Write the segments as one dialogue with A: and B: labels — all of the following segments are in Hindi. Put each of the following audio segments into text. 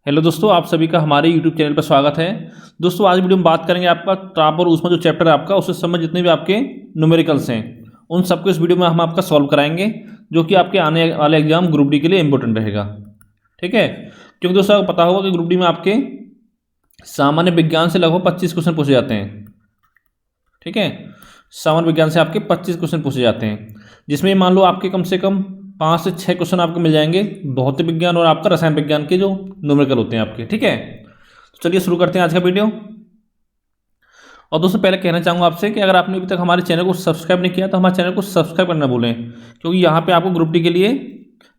A: हेलो दोस्तों, आप सभी का हमारे यूट्यूब चैनल पर स्वागत है। दोस्तों आज वीडियो में बात करेंगे आपका ताप और ऊष्मा जो चैप्टर है आपका, उससे संबंधित जितने भी आपके न्यूमेरिकल्स हैं उन सबको इस वीडियो में हम आपका सॉल्व कराएंगे, जो कि आपके आने वाले एग्जाम ग्रुप डी के लिए इंपॉर्टेंट रहेगा। ठीक है, क्योंकि दोस्तों आपको पता होगा कि ग्रुप डी में आपके सामान्य विज्ञान से लगभग 25 क्वेश्चन पूछे जाते हैं। ठीक है, सामान्य विज्ञान से आपके 25 क्वेश्चन पूछे जाते हैं, जिसमें मान लो आपके कम से कम 5 से 6 क्वेश्चन आपको मिल जाएंगे भौतिक विज्ञान और आपका रसायन विज्ञान के जो न्यूमेरिकल होते हैं आपके। ठीक है, तो चलिए शुरू करते हैं आज का वीडियो। और दोस्तों पहले कहना चाहूँगा आपसे कि अगर आपने अभी तक हमारे चैनल को सब्सक्राइब नहीं किया तो हमारे चैनल को सब्सक्राइब करना भूलें, क्योंकि यहाँ पे आपको ग्रुप डी के लिए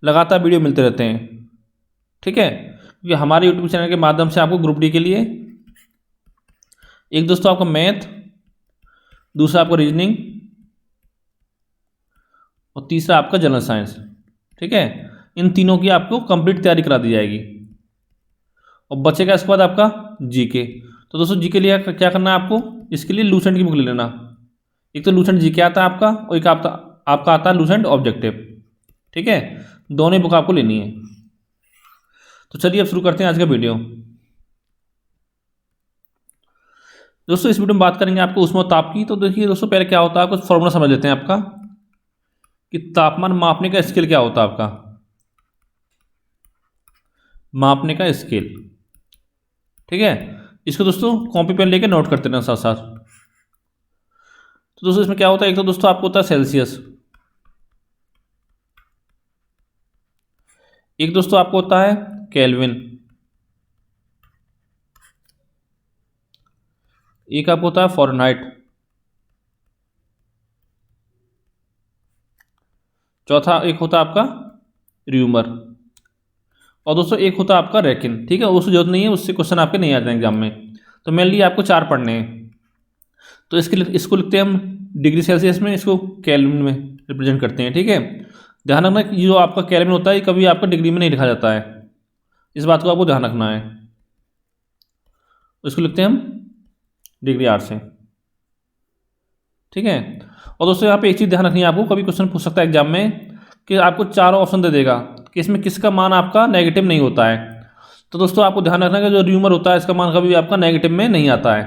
A: लगातार वीडियो मिलते रहते हैं। ठीक है, क्योंकि हमारे यूट्यूब चैनल के माध्यम से आपको ग्रुप डी के लिए एक दोस्तों आपका मैथ, दूसरा आपका रीजनिंग और तीसरा आपका जनरल साइंस। ठीक है, इन तीनों की आपको कंप्लीट तैयारी करा दी जाएगी और बचेगा इसके बाद आपका जीके। तो दोस्तों जीके लिए क्या करना है आपको, इसके लिए लूसेंट की बुक ले लेना। एक तो लूसेंट जीके आता है आपका और एक आपका आता है लूसेंट ऑब्जेक्टिव। ठीक है, दोनों ही बुक आपको लेनी है। तो चलिए अब शुरू करते हैं आज का वीडियो। दोस्तों इस वीडियो में बात करेंगे आपको ऊष्मा और ताप की। तो देखिए दोस्तों पहले क्या होता है, कुछ फॉर्मूला समझ लेते हैं आपका कि तापमान मापने का स्केल क्या होता है आपका, मापने का स्केल। ठीक है, इसको दोस्तों कॉपी पेन लेके नोट करते रहना साथ साथ। तो दोस्तों इसमें क्या होता है, एक तो दोस्तों आपको होता है सेल्सियस, एक दोस्तों आपको होता है केल्विन, एक आपको होता है फ़ारेनहाइट, चौथा एक होता है आपका र्यूमर, और दोस्तों एक होता है आपका रेकिन। ठीक है, उसकी जरूरत नहीं है, उससे क्वेश्चन आपके नहीं आते हैं एग्जाम में। तो मेनली आपको 4 पढ़ने हैं। तो इसको लिखते हैं हम डिग्री सेल्सियस में, इसको केल्विन में रिप्रेजेंट करते हैं। ठीक है, ध्यान रखना कि जो आपका केल्विन होता है कभी आपका डिग्री में नहीं लिखा जाता है, इस बात को आपको ध्यान रखना है। तो इसको लिखते हैं हम डिग्री 8 से। ठीक है, और दोस्तों यहाँ पे एक चीज़ ध्यान रखनी है आपको, कभी क्वेश्चन पूछ सकता है एग्जाम में कि आपको 4 ऑप्शन दे देगा कि इसमें किसका मान आपका नेगेटिव नहीं होता है। तो दोस्तों आपको ध्यान रखना है कि जो र्यूमर होता है इसका मान कभी आपका नेगेटिव में नहीं आता है।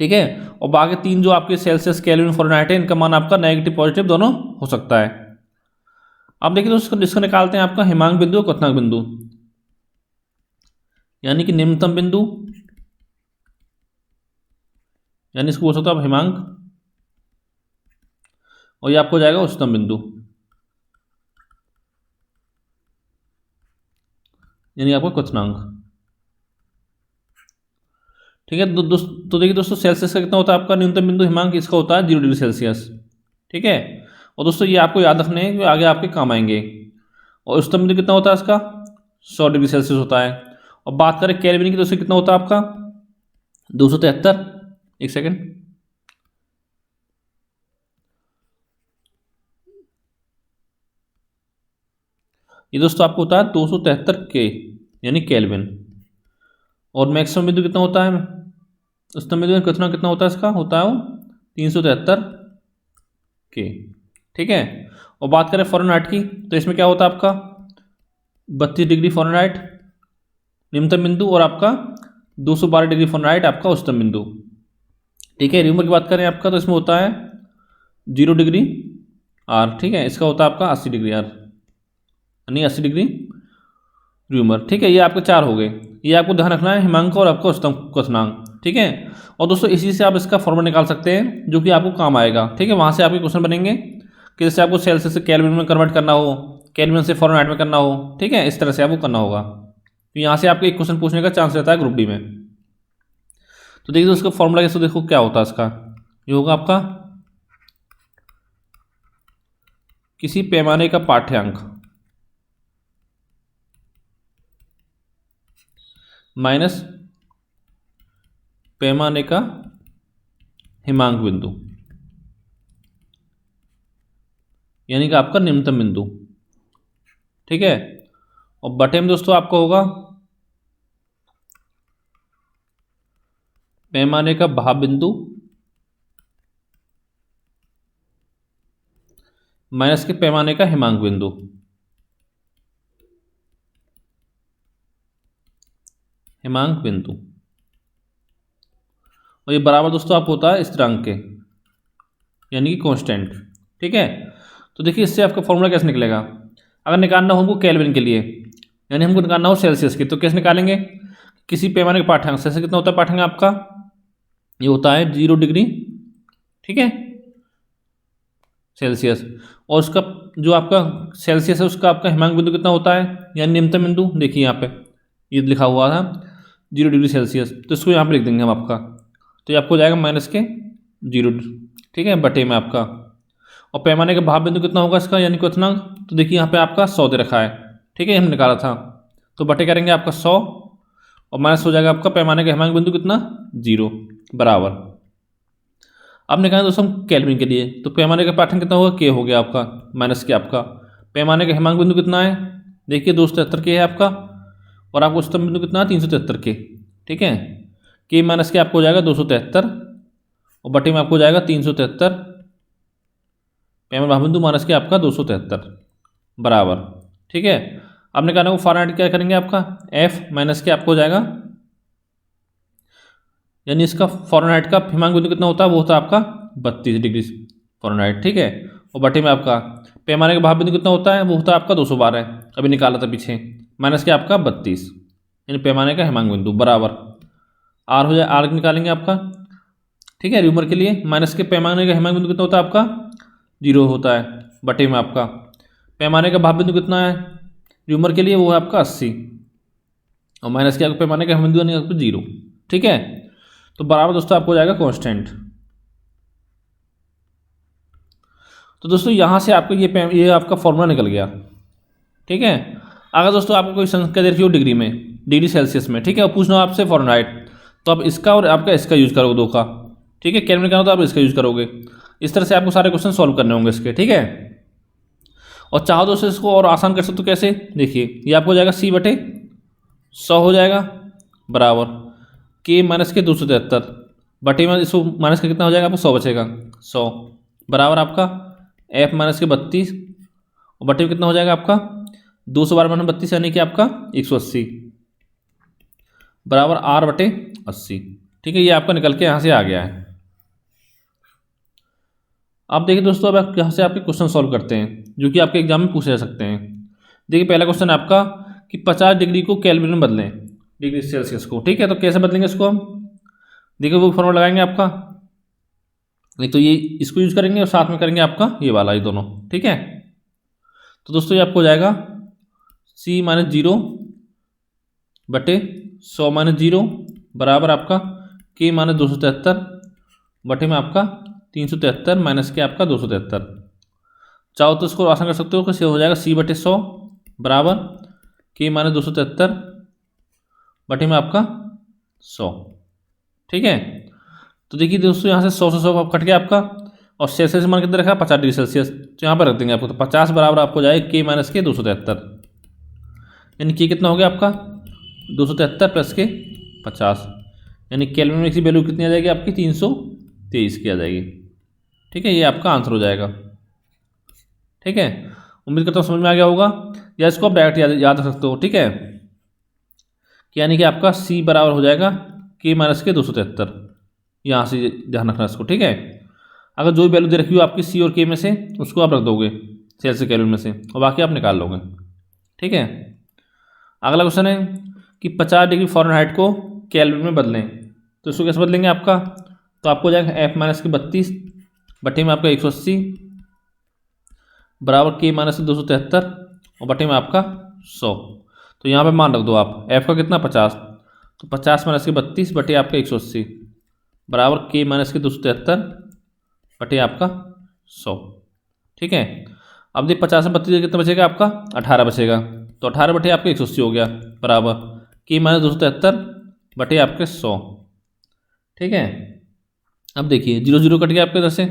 A: ठीक है, और बाकी 3 जो आपके सेल्सियस, केल्विन, फ़ारेनहाइट है, इनका मान आपका नेगेटिव पॉजिटिव दोनों हो सकता है। अब देखिए दोस्तों इसको निकालते हैं आपका हिमांक बिंदु और क्वथनांक बिंदु, यानी कि निम्नतम बिंदु, यानी इसको बोल सकते हो आप हिमांक, और ये आपको हो जाएगा उच्चतम बिंदु, यानी आपका क्वथनांक। ठीक है, तो देखिए दोस्तों सेल्सियस का कितना होता है आपका न्यूनतम बिंदु हिमांक, इसका होता है 0 डिग्री सेल्सियस। ठीक है, और दोस्तों ये आपको याद रखने हैं कि आगे आपके काम आएंगे। और उच्चतम बिंदु कितना होता है इसका, 100 डिग्री सेल्सियस होता है। और बात करें केल्विन की, दोस्तों कितना होता है आपका 273। एक सेकेंड, ये दोस्तों आपको होता है 273 के, यानी केल्विन। और मैक्सिमम बिंदु कितना होता है, उच्चतम बिंदु कितना होता है इसका, होता है वो 373 के। ठीक है, और बात करें फ़ारेनहाइट की, तो इसमें क्या होता है आपका 32 डिग्री फ़ारेनहाइट निम्नतम बिंदु, और आपका 212 डिग्री फ़ारेनहाइट आपका उच्चतम बिंदु। ठीक है, र्यूमर की बात करें आपका, तो इसमें होता है 0 डिग्री आर। ठीक है, इसका होता है आपका 80 डिग्री आर, यानी 80 डिग्री र्यूमर। ठीक है, ये आपके 4 हो गए। ये आपको ध्यान रखना है हिमांक और आपका उच्चतम क्वथनांक। ठीक है, और दोस्तों इसी से आप इसका फॉर्मूला निकाल सकते हैं जो कि आपको काम आएगा। ठीक है, वहाँ से आपके क्वेश्चन बनेंगे कि जैसे आपको सेल्सियस से केल्विन में कन्वर्ट करना हो, केल्विन से फ़ारेनहाइट में करना हो। ठीक है, इस तरह से आपको करना होगा। तो यहाँ से आपको एक क्वेश्चन पूछने का चांस रहता है ग्रुप डी में। तो देखिए उसका फॉर्मूला कैसे, देखो क्या होता है इसका, ये होगा आपका किसी पैमाने का पाठ्यांक माइनस पैमाने का हिमांक बिंदु, यानी कि आपका निम्नतम बिंदु। ठीक है, और बटे में दोस्तों आपका होगा पैमाने का भाव बिंदु माइनस के पैमाने का हिमांक बिंदु। हिमांक बिंदु, और ये बराबर दोस्तों आपको होता है स्थिरांक के, यानी कि कांस्टेंट। ठीक है, तो देखिए इससे आपका फॉर्मूला कैसे निकलेगा। अगर निकालना हो हमको केल्विन के लिए, यानी हमको निकालना हो सेल्सियस की, तो कैसे निकालेंगे। किसी पैमाने का पाठ्यांक, जैसे कितना होता है पाठ्यांक आपका, ये होता है 0 डिग्री, ठीक है, सेल्सियस। और उसका जो आपका सेल्सियस है उसका आपका हिमांक बिंदु कितना होता है, यानी निम्नतम बिंदु। देखिए यहाँ पे ये लिखा हुआ था 0 डिग्री सेल्सियस, तो इसको यहाँ पे लिख देंगे हम आपका, तो ये आपको हो जाएगा -0, ठीक है, बटे में आपका। और पैमाने का भाप बिंदु कितना होगा इसका, यानी क्वथनांक, तो देखिए यहाँ पे आपका 100 दे रखा है, ठीक है, हम निकाला था, तो बटे करेंगे आपका 100, और माइनस हो जाएगा आपका पैमाने का हिमांक बिंदु कितना, 0, बराबर। अब निकालें दोस्तों हम केल्विन के लिए, तो पैमाने का पाठ्यांक कितना होगा, के हो गया आपका, माइनस के आपका पैमाने का हिमांक बिंदु कितना है, देखिए 273 के है आपका, और आपको उच्चतम बिंदु कितना है 373 के, ठीक है, के माइनस के आपको हो जाएगा 273, और बटे में आपको हो जाएगा 373, पैमाने भाप बिंदु माइनस के आपका 273, बराबर। ठीक है, अब निकालने को फ़ारेनहाइट क्या करेंगे आपका, एफ माइनस के आपको हो जाएगा, यानी इसका फ़ारेनहाइट का हिमांक बिंदु कितना होता है, वो होता है आपका 32 डिग्री फ़ारेनहाइट, ठीक है, और बटे में आपका पैमाने का भाप बिंदु कितना होता है, वो होता है आपका 212, अभी निकाला था पीछे, माइनस के आपका 32, यानी पैमाने का हिमांक बिंदु, बराबर। आर हो जाए, आर निकालेंगे आपका, ठीक है, र्यूमर के लिए, माइनस के पैमाने का हिमांक बिंदु कितना होता है आपका, 0 होता है, बटे में आपका पैमाने का भाप बिंदु कितना है र्यूमर के लिए, वो है आपका 80, और माइनस के आपको पैमाने का हिमांक बिंदु यानी आपको 0, ठीक है, तो बराबर दोस्तों आपको हो जाएगा कांस्टेंट। तो दोस्तों यहाँ से आपको ये आपका फॉर्मूला निकल गया, ठीक है। अगर दोस्तों आपको कोई संख्या दे रखी हो डिग्री में, डिग्री सेल्सियस में, ठीक है, और पूछना आपसे फ़ारेनहाइट, तो आप इसका और आपका इसका यूज़ करोगे, दो का, ठीक है, केल्विन का तो आप इसका यूज़ करोगे। इस तरह से आपको सारे क्वेश्चन सॉल्व करने होंगे इसके, ठीक है। और चाहो दोस्तों इसको और आसान कर सकते हो, कैसे, देखिए ये आपको हो जाएगा C/100 हो जाएगा, बराबर के माइनस के 273, बटे में इसको माइनस का कितना हो जाएगा आपको 100 बचेगा, 100, बराबर आपका F माइनस के 32, और बटे में कितना हो जाएगा आपका 212 - 32 यानी कि आपका 180, बराबर R/80, ठीक है, ये आपका निकल के यहाँ से आ गया है। अब देखिए दोस्तों, अब आप यहाँ से आपके क्वेश्चन सॉल्व करते हैं जो कि आपके एग्जाम में पूछे जा सकते हैं। देखिए पहला क्वेश्चन है आपका कि 50 डिग्री को केल्विन में बदलें, डिग्री सेल्सियस को, ठीक है, तो कैसे बदलेंगे इसको हम, देखिए वो फॉर्मूला लगाएंगे आपका, नहीं तो ये इसको यूज करेंगे और साथ में करेंगे आपका ये वाला, ये दोनों, ठीक है। तो दोस्तों ये आपको हो जाएगा C-0 बटे 100 - 0, बराबर आपका K - 273 बटे में आपका 373 माइनस के आपका 273। चाहो तो इसको आसान कर सकते हो, कैसे हो जाएगा C/100 बराबर K - 273 बटे में आपका 100, ठीक है। तो देखिए दोस्तों यहाँ से 100 से 100 कट गया आपका, और सेल्सियस मान कितना रखा 50 डिग्री सेल्सियस, तो यहाँ पर रख देंगे आपको, तो 50 बराबर आपको जाएगा K माइनस के 273, यानी K कितना हो गया आपका 273 प्लस के 50, यानी केल्विन में इसकी वैल्यू कितनी आ जाएगी आपकी 323 की आ जाएगी, ठीक है, ये आपका आंसर हो जाएगा, ठीक है। उम्मीद करता हूँ समझ में आ गया होगा, या इसको आप डायरेक्ट याद रख सकते हो, ठीक है, यानी कि आपका C बराबर हो जाएगा K माइनस के 273, यहाँ से ध्यान रखना इसको, ठीक है। अगर जो भी वैल्यू दे रखी हो आपकी C और K में से, उसको आप रख दोगे सेल्सियस केल्विन में से, और बाकी आप निकाल लोगे, ठीक है। अगला क्वेश्चन है कि 50 डिग्री फ़ारेनहाइट को केल्विन में बदलें, तो इसको कैसे बदलेंगे आपका, तो आपको हो जाएगा F माइनस के 32 बटे में आपका 180 बराबर K माइनस के 273, और बटे में आपका 100। तो यहाँ पे मान रख दो आप, F का कितना 50, तो 50 माइनस के 32 बटे आपका 180 बराबर K माइनस के 273 बटे आपका 100, ठीक है। अब देखिए 50 में 32 कितना बचेगा आपका 18 बचेगा, तो 18 बटे आपका 180 हो गया, बराबर K माइनस 273 बटे आपके 100, ठीक है। अब देखिए 0 0 कट गया आपके इधर से,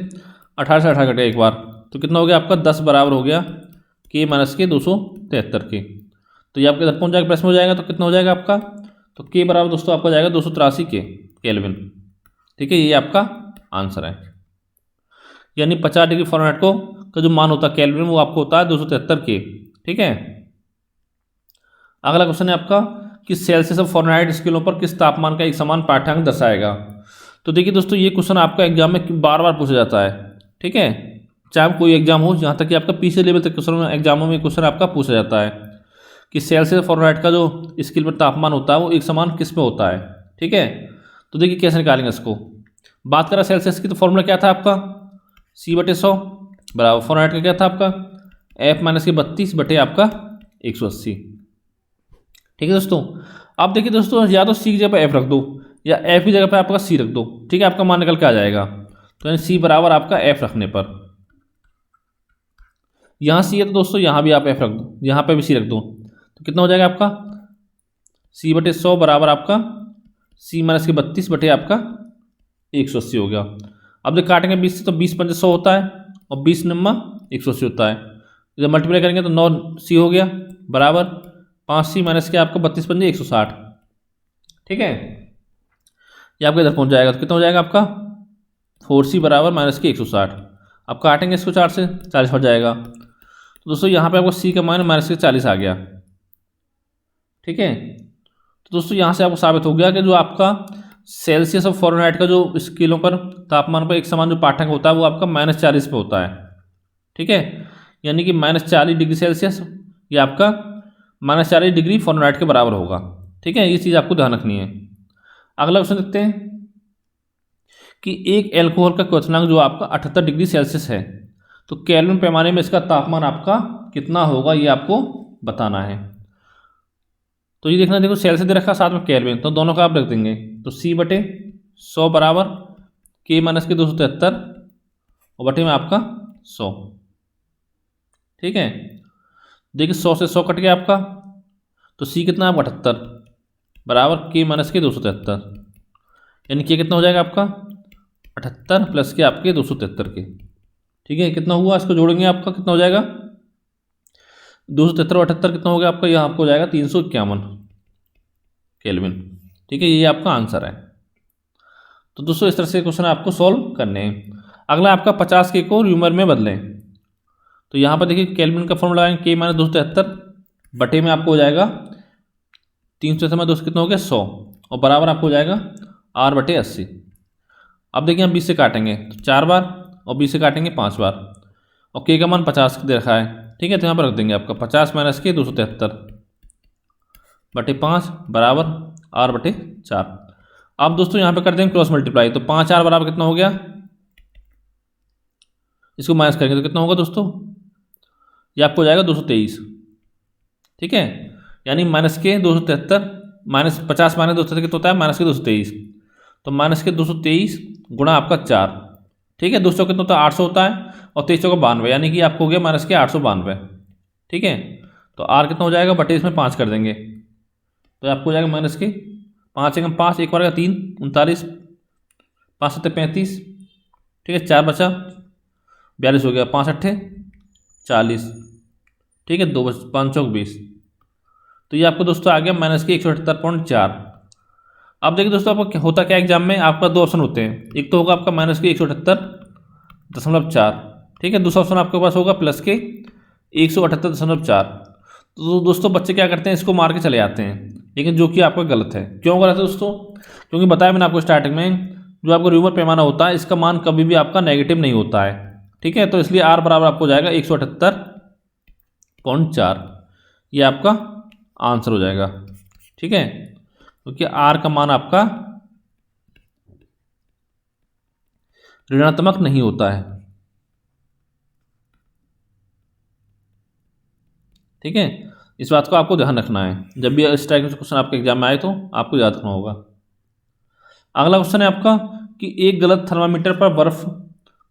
A: 18 से 18 कट गया एक बार, तो कितना हो गया आपका 10 बराबर हो गया K माइनस के 273 के, तो ये आपके इधर पहुँच जाएगा, प्लस में हो जाएगा, तो कितना हो जाएगा आपका, तो K बराबर दोस्तों आपका जाएगा 283 के केल्विन, ठीक है, ये आपका आंसर है। यानी 50 डिग्री फ़ारेनहाइट को का जो मान होता है केल्विन में, वो आपको होता है 273 के, ठीक है। अगला क्वेश्चन है आपका कि सेल्सियस और फ़ारेनहाइट स्केलों पर किस तापमान का एक समान पाठ्यांक दर्शाएगा। तो देखिए दोस्तों, ये क्वेश्चन आपका एग्जाम में बार बार पूछा जाता है। ठीक है, चाहे कोई एग्जाम हो, यहाँ तक कि आपका पीसी लेवल तक क्वेश्चन एग्जामों में क्वेश्चन आपका पूछा जाता है कि सेल्सियस और फ़ारेनहाइट का जो स्केल पर तापमान होता है वो एक समान किस में होता है। ठीक है, तो देखिए कैसे निकालेंगे इसको। बात करें सेल्सियस की तो फॉर्मूला क्या था आपका, C/100 बराबर फ़ारेनहाइट का क्या था आपका F-32 बटे आपका 180। ठीक है दोस्तों, अब देखिए दोस्तों, या तो C की जगह पर F रख दो या F की जगह पर आपका C रख दो। ठीक है, आपका मान निकल के आ जाएगा। तो यानी C बराबर आपका F रखने पर, यहाँ C है तो दोस्तों यहाँ भी आप F रख दो, यहाँ पे भी C रख दो, तो कितना हो जाएगा आपका C/100 बराबर आपका C-32 बटे आपका 180 हो गया। अब जब काटेंगे 20 से तो 20 × 100 होता है और 20 नम्मा 180 होता है। जब मल्टीप्लाई करेंगे तो 9C हो गया बराबर 5C माइनस के आपका 32 × 160। ठीक है, ये आपका इधर पहुंच जाएगा तो कितना हो जाएगा आपका 4C बराबर माइनस के 160। अब काटेंगे इसको 4 से 40 बढ़ जाएगा। तो दोस्तों यहाँ पे आपको C का मान माइनस के 40 आ गया। ठीक है, तो दोस्तों यहाँ से आपको साबित हो गया कि जो आपका सेल्सियस और फ़ारेनहाइट का जो स्केलों पर तापमान पर एक समान जो पाठ्यांक होता है वो आपका -40 पे होता है। ठीक है, यानी कि -40 डिग्री सेल्सियस ये आपका -40 डिग्री फ़ारेनहाइट के बराबर होगा। ठीक है, ये चीज़ आपको ध्यान रखनी है। अगला क्वेश्चन देखते हैं कि एक एल्कोहल का क्वथनांक जो आपका 78 डिग्री सेल्सियस है, तो केल्विन पैमाने में इसका तापमान आपका कितना होगा ये आपको बताना है। तो ये देखना, देखो सेल्सियस दे रखा साथ में केल्विन, तो दोनों का आप रख देंगे। तो C/100 बराबर K-273 और बटे में आपका 100। ठीक है, देखिए 100 से 100 कट गया आपका, तो C कितना है 78 बराबर K-273, यानी कि कितना हो जाएगा आपका 78 प्लस के आपके 273 के। ठीक है, कितना हुआ, इसको जोड़ेंगे आपका कितना हो जाएगा 273 और 78 कितना हो गया आपका, यहाँ आपको हो जाएगा 351 केल्विन। ठीक है, ये आपका आंसर है। तो दोस्तों इस तरह से क्वेश्चन आपको सॉल्व करने हैं। अगला आपका 50 के को र्यूमर में बदलें। तो यहाँ पर देखिए केल्विन का फॉर्मूला लगाएंगे K-273 बटे में आपको हो जाएगा 373 में 2 कितना हो गया 100 और बराबर आपको हो जाएगा R/80। अब देखिए हम 20 से काटेंगे तो 4 बार और 20 से काटेंगे 5 बार और K का मान 50 दे रखा है। ठीक है, तो यहाँ पर रख देंगे आपका 50 माइनस के 273 बटे 5 बराबर R/4। अब दोस्तों यहाँ पे कर देंगे क्रॉस मल्टीप्लाई, तो 5 R बराबर कितना हो गया, इसको माइनस करेंगे तो कितना होगा दोस्तों, ये आपको हो जाएगा 223। ठीक है, यानी माइनस के 273 माइनस 50 माइनस 273 कितना होता है माइनस के 223, तो माइनस के 223 गुणा आपका 4। ठीक है, 200 कितना होता है 800 होता है और 23 का 92, यानी कि आपको हो गया माइनस के 892। ठीक है, तो R कितना हो जाएगा बटे इसमें 5 कर देंगे तो आपको हो जाएगा माइनस के 5 एकम 5 एक बार का 3 39 5 7 35। ठीक है, 4 बचा 42 हो गया 5 8 40। ठीक है, 2 5 चौक 20, तो ये आपको दोस्तों आ गया माइनस के 178.4। अब देखिए दोस्तों आपको होता क्या एग्जाम में, आपका 2 ऑप्शन होते हैं, एक तो होगा आपका माइनस के 178.4। ठीक है, दूसरा ऑप्शन आपके पास होगा प्लस के 178.4। तो दोस्तों बच्चे क्या करते हैं, इसको मार के चले जाते हैं, लेकिन जो कि आपका गलत है। क्यों गलत है दोस्तों, क्योंकि बताया मैंने आपको स्टार्टिंग में, जो आपका र्यूमर पैमाना होता है इसका मान कभी भी आपका नेगेटिव नहीं होता है। ठीक है, तो इसलिए R बराबर आपको हो जाएगा 178.4, ये आपका आंसर हो जाएगा। ठीक है, क्योंकि R का मान आपका ऋणात्मक नहीं होता है। ठीक है, इस बात को आपको ध्यान रखना है, जब भी इस टाइप के क्वेश्चन आपके एग्जाम में आए तो आपको याद रखना होगा। अगला क्वेश्चन है आपका कि एक गलत थर्मामीटर पर बर्फ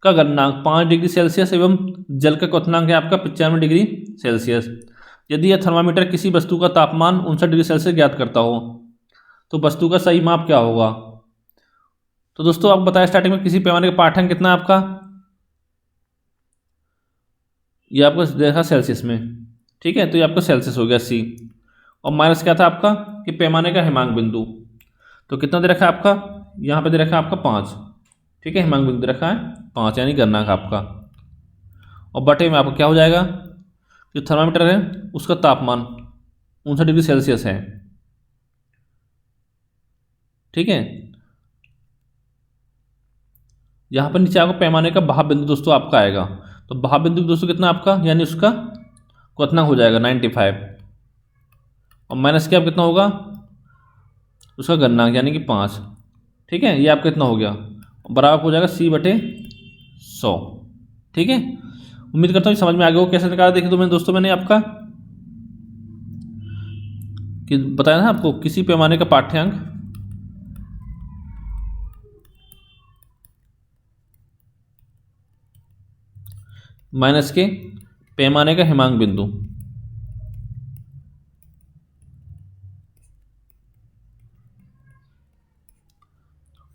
A: का गलनांक 5 डिग्री सेल्सियस एवं जल का क्वथनांक है आपका 95 डिग्री सेल्सियस। यदि यह थर्मामीटर किसी वस्तु का तापमान 59 डिग्री सेल्सियस ज्ञात करता हो तो वस्तु का सही माप क्या होगा। तो दोस्तों आपको बताया स्टार्टिंग में किसी पैमाने का पाठ्यांक कितना है आपका, ये आपको देखा सेल्सियस में। ठीक है, तो ये आपका सेल्सियस हो गया C, और माइनस क्या था आपका कि पैमाने का हिमांक बिंदु, तो कितना दे रखा है आपका, यहाँ पे दे रखा है आपका 5। ठीक है, हिमांक बिंदु दे रखा है 5 यानी गणनांक आपका, और बटे में आपका क्या हो जाएगा, जो थर्मामीटर है उसका तापमान 59 डिग्री सेल्सियस है। ठीक है। यहाँ पर नीचे आपका पैमाने का भाव बिंदु दोस्तों आपका आएगा, तो भाव बिंदु दोस्तों कितना आपका, यानी उसका कितना हो जाएगा 95, और माइनस क्या कितना होगा उसका गणनांक यानी कि 5। ठीक है, ये आपका कितना हो गया, बराबर हो जाएगा C/100। ठीक है, उम्मीद करता हूँ समझ में आ गया हो कैसे निकाला। देखिए तो मैंने आपका कि बताया ना आपको, किसी पैमाने का पाठ्यांक माइनस के पैमाने का हिमांक बिंदु,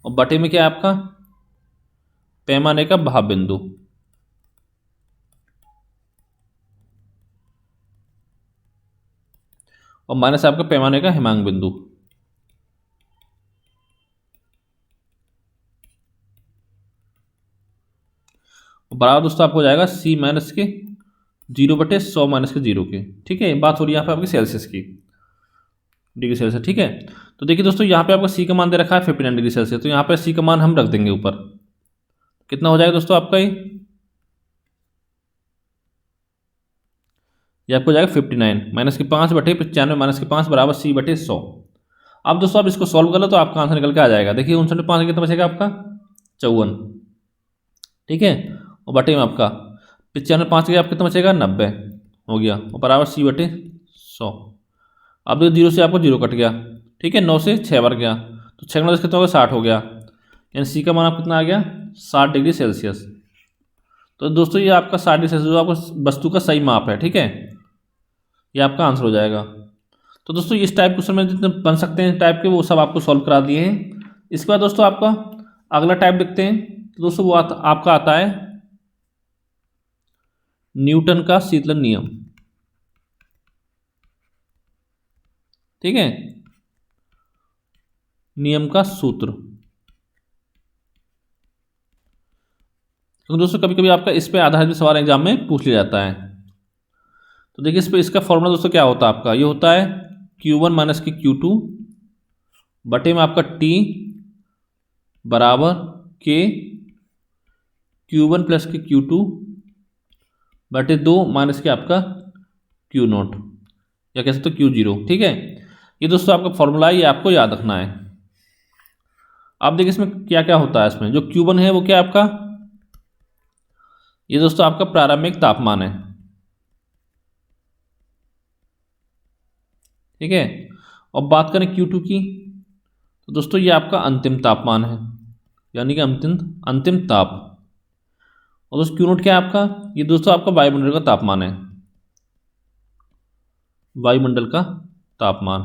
A: और बटे में क्या है आपका पैमाने का भाव बिंदु, और माइनस आपका पैमाने का हिमांक बिंदु। बराबर दोस्तों आपको हो जाएगा C-0/100 के। ठीक है, बात हो रही है यहाँ पे आपकी सेल्सियस की, डिग्री सेल्सियस। ठीक है, तो देखिए दोस्तों यहाँ पे आपका C का मान दे रखा है 59 डिग्री सेल्सियस, तो यहाँ पे C का मान हम रख देंगे ऊपर। कितना हो जाएगा दोस्तों आपका ये आपको हो जाएगा 59 -5/95 -5 बराबर C/100। अब दोस्तों आप इसको सॉल्व कर लो तो आपका आंसर निकल के आ जाएगा। देखिए 59 कितना बचेगा आपका 54। ठीक है, और बटे में आपका 95 के आपका कितना बचेगा 90 हो गया, और बराबर C/100। अब देखो 0 से आपको 0 कट गया। ठीक है, 9 से 6 बार गया, तो 6 गुणा 10 कितना होगा 60 हो गया, यानी C का मान आपका कितना आ गया 60 डिग्री सेल्सियस। तो दोस्तों ये आपका 60 डिग्री सेल्सियस आपको वस्तु का सही माप है। ठीक है, ये आपका आंसर हो जाएगा। तो दोस्तों इस टाइप क्वेश्चन में जितने बन सकते हैं टाइप के वो सब आपको सॉल्व करा दिए हैं। इसके बाद दोस्तों आपका अगला टाइप देखते हैं। तो दोस्तों वो आपका आता है न्यूटन का शीतलन नियम। ठीक है, नियम का सूत्र। क्योंकि दोस्तों कभी कभी आपका इस पे आधारित सवाल एग्जाम में पूछ लिया जाता है। तो देखिए इस पे इसका फॉर्मूला दोस्तों क्या होता है आपका, ये होता है Q1 - Q2 बटे में आपका T बराबर K Q1 + Q2 बटे 2 माइनस के आपका Q0 या कह सकते हो Q0। ठीक है, ये दोस्तों आपका फॉर्मूला है, ये आपको याद रखना है। आप देखिए इसमें क्या क्या होता है। इसमें जो Q1 है वो क्या है आपका, ये दोस्तों आपका प्रारंभिक तापमान है। ठीक है, और बात करें Q2 की, तो दोस्तों ये आपका अंतिम तापमान है, यानी कि अंतिम ताप। और दोस्तों Q0 क्या है आपका, ये दोस्तों आपका वायुमंडल का तापमान है, वायुमंडल का तापमान।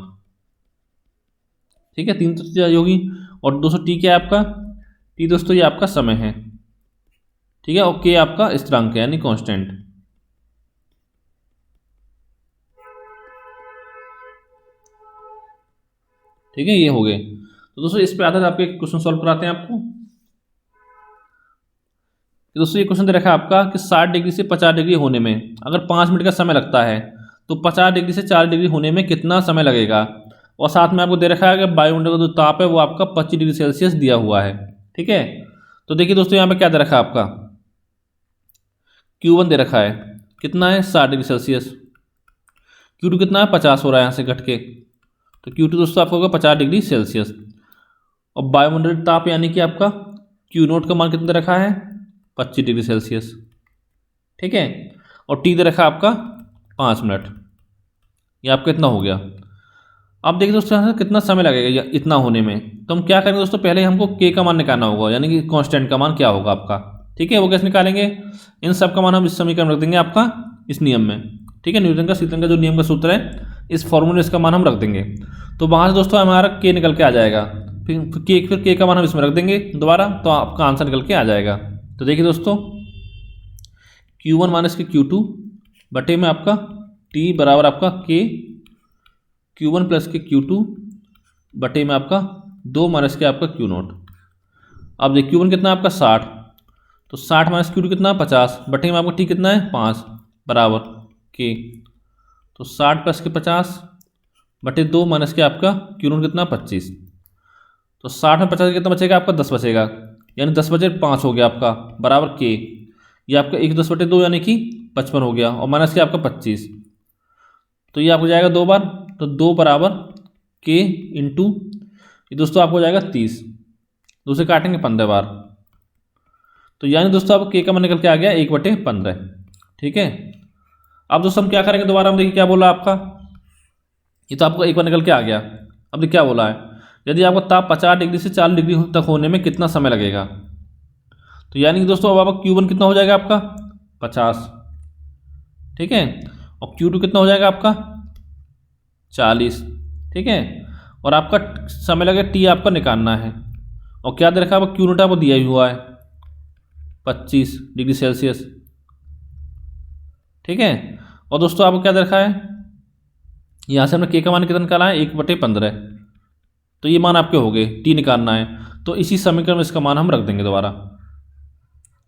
A: ठीक है, 3 चीज़ें होगी। और दोस्तों T क्या है आपका, T दोस्तों ये आपका समय है। ठीक है, और K आपका स्थिरांक है यानी कांस्टेंट। ठीक है, ये हो गए। तो दोस्तों इस पे आधारित आपके क्वेश्चन सॉल्व कराते हैं आपको। तो दोस्तों ये क्वेश्चन दे रखा है आपका कि 60 डिग्री से 50 डिग्री होने में अगर 5 मिनट का समय लगता है तो 50 डिग्री से 40 डिग्री होने में कितना समय लगेगा। और साथ में आपको दे रखा है कि वायुमंडल का जो ताप है वो आपका 25 डिग्री सेल्सियस दिया हुआ है। ठीक है, तो देखिए दोस्तों यहाँ पे क्या दे रखा है आपका, Q1 दे रखा है कितना है 60 डिग्री सेल्सियस, Q2 कितना है 50 हो रहा है यहाँ से घट के, तो Q2 दोस्तों आपका होगा 50 डिग्री सेल्सियस। और वायुमंडलीय ताप यानी कि आपका Q0 का मान कितना दे रखा है 25 डिग्री सेल्सियस। ठीक है, और T दे रखा है आपका 5 मिनट, ये आपका इतना हो गया। अब देखिए दोस्तों यहाँ से कितना समय लगेगा इतना होने में, तो हम क्या करेंगे दोस्तों, पहले हमको K का मान निकालना होगा, यानी कि कांस्टेंट का मान क्या होगा आपका। ठीक है, वो कैसे निकालेंगे, इन सब का मान हम इस समीकरण रख देंगे आपका इस नियम में। ठीक है, न्यूटन का शीतलन का जो नियम का सूत्र है इस फॉर्मूले में इसका मान हम रख देंगे, तो वहाँ से दोस्तों हमारा K निकल के आ जाएगा। फिर K का मान हम इसमें रख देंगे दोबारा, तो आपका आंसर निकल के आ जाएगा। तो देखिए दोस्तों Q1 - Q2 बटे में आपका T बराबर आपका K Q1 + Q2 बटे में आपका 2 माइनस के आपका Q0। अब देखिए Q1 कितना है आपका 60, तो 60 - Q2 कितना 50 बटे में आपका T कितना है 5 बराबर K, तो 60 + के 50 बटे 2 माइनस के आपका Q0 कितना 25। तो 60 में 50 कितना बचेगा आपका 10 बचेगा, यानी 10 बचे 5 हो गया आपका बराबर के। ये आपका 1/10/2 यानी कि 55 हो गया, और माइनस के आपका 25, तो ये आपको जाएगा 2 बार, तो 2 बराबर के इंटू ये दोस्तों आपको जाएगा 30, 2 से काटेंगे 15 बार, तो यानी दोस्तों आपको के का मान निकल के आ गया 1/15। ठीक है, अब दोस्तों हम क्या करेंगे दोबारा, हम देखिए क्या बोला आपका, ये तो आपको एक बार निकल के आ गया। अब देखिए क्या बोला है, यदि आपका ताप 50 डिग्री से 40 डिग्री तक होने में कितना समय लगेगा, तो यानी कि दोस्तों अब आपका Q1 कितना हो जाएगा आपका 50, ठीक है, और Q2 कितना हो जाएगा आपका 40, ठीक है, और आपका समय लगेगा T आपका निकालना है, और क्या दे रखा है आपका Q0 आपको दिया ही हुआ है 25 डिग्री सेल्सियस। ठीक है, और दोस्तों आपको क्या दे रखा है, यहाँ से हमने के का मान कितना निकाला है 1/15, तो ये मान आपके हो गए, टी निकालना है, तो इसी समीकरण में इसका मान हम रख देंगे दोबारा।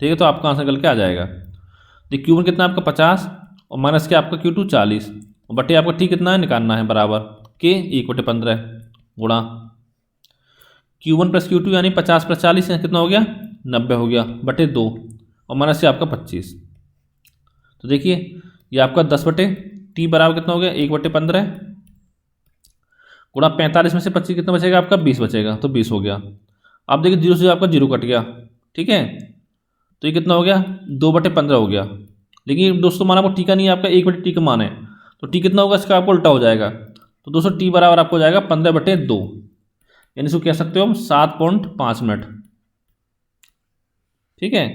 A: ठीक है, तो आपका आंसर निकल के आ जाएगा। तो Q1 कितना आपका 50 और माइनस के आपका Q2 40 और बटे आपका टी कितना है निकालना है बराबर के 1/15 गुणा Q1 + Q2 यानी 50 + 40 कितना हो गया 90 हो गया बटे 2 और माइनस से आपका 25। तो देखिए ये आपका 10/T बराबर कितना हो गया 1/15 गुणा 45 में से 25 कितना बचेगा आपका 20 बचेगा, तो 20 हो गया। आप देखिए 0 से आपका 0 कट गया, ठीक है, तो ये कितना हो गया 2/15 हो गया। लेकिन दोस्तों मान आपको टी का नहीं है, आपका 1/T का मान है, तो टी कितना होगा इसका आपको उल्टा हो जाएगा, तो दोस्तों टी बराबर आपको हो जाएगा 15/2, यानी इसको कह सकते हो हम 7.5 मिनट। ठीक है,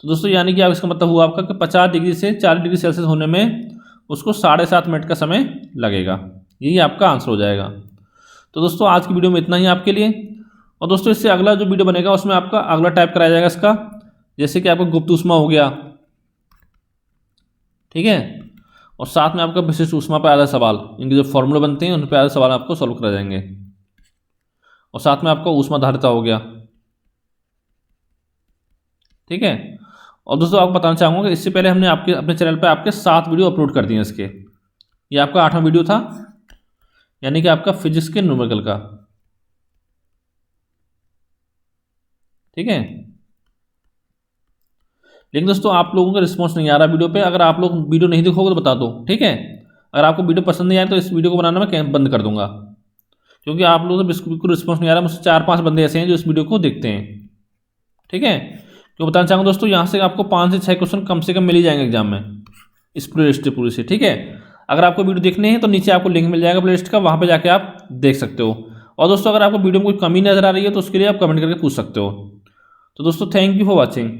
A: तो दोस्तों यानी कि आप इसका मतलब हुआ आपका कि 50 डिग्री से 40 डिग्री सेल्सियस होने में उसको 7.5 मिनट का समय लगेगा, यही आपका आंसर हो जाएगा। तो दोस्तों आज की वीडियो में इतना ही आपके लिए, और दोस्तों इससे अगला जो वीडियो बनेगा उसमें आपका अगला टाइप कराया जाएगा इसका, जैसे कि आपका गुप्त ऊष्मा हो गया, ठीक है, और साथ में आपका विशिष्ट ऊष्मा पर आधा सवाल, इनके जो फॉर्मूले बनते हैं उन पर आधा सवाल आपको सॉल्व करा जाएंगे, और साथ में आपका ऊष्मा धारिता हो गया। ठीक है, और दोस्तों आपको बताना चाहूँगा कि इससे पहले हमने आपके अपने चैनल पे आपके 7 वीडियो अपलोड कर दिए हैं इसके, ये आपका 8वां वीडियो था, यानी कि आपका फिजिक्स के न्यूमेरिकल का। ठीक है, लेकिन दोस्तों आप लोगों का रिस्पांस नहीं आ रहा वीडियो पे, अगर आप लोग वीडियो नहीं देखोगे तो बता दो, ठीक है, अगर आपको वीडियो पसंद नहीं आए तो इस वीडियो को बनाना मैं बंद कर दूंगा, क्योंकि आप लोगों को बिल्कुल रिस्पांस नहीं आ रहा। मुझसे 4-5 बंदे ऐसे हैं जो इस वीडियो को देखते हैं। ठीक है, तो बताना चाहूँगा दोस्तों यहाँ से आपको 5 से 6 क्वेश्चन कम से कम मिल ही जाएंगे एग्जाम में इस प्लेलिस्ट पूरी से। ठीक है, अगर आपको वीडियो देखने हैं तो नीचे आपको लिंक मिल जाएगा प्लेलिस्ट का, वहाँ पे जाके आप देख सकते हो। और दोस्तों अगर आपको वीडियो में कोई कमी नजर आ रही है तो उसके लिए आप कमेंट करके पूछ सकते हो। तो दोस्तों थैंक यू फॉर वॉचिंग।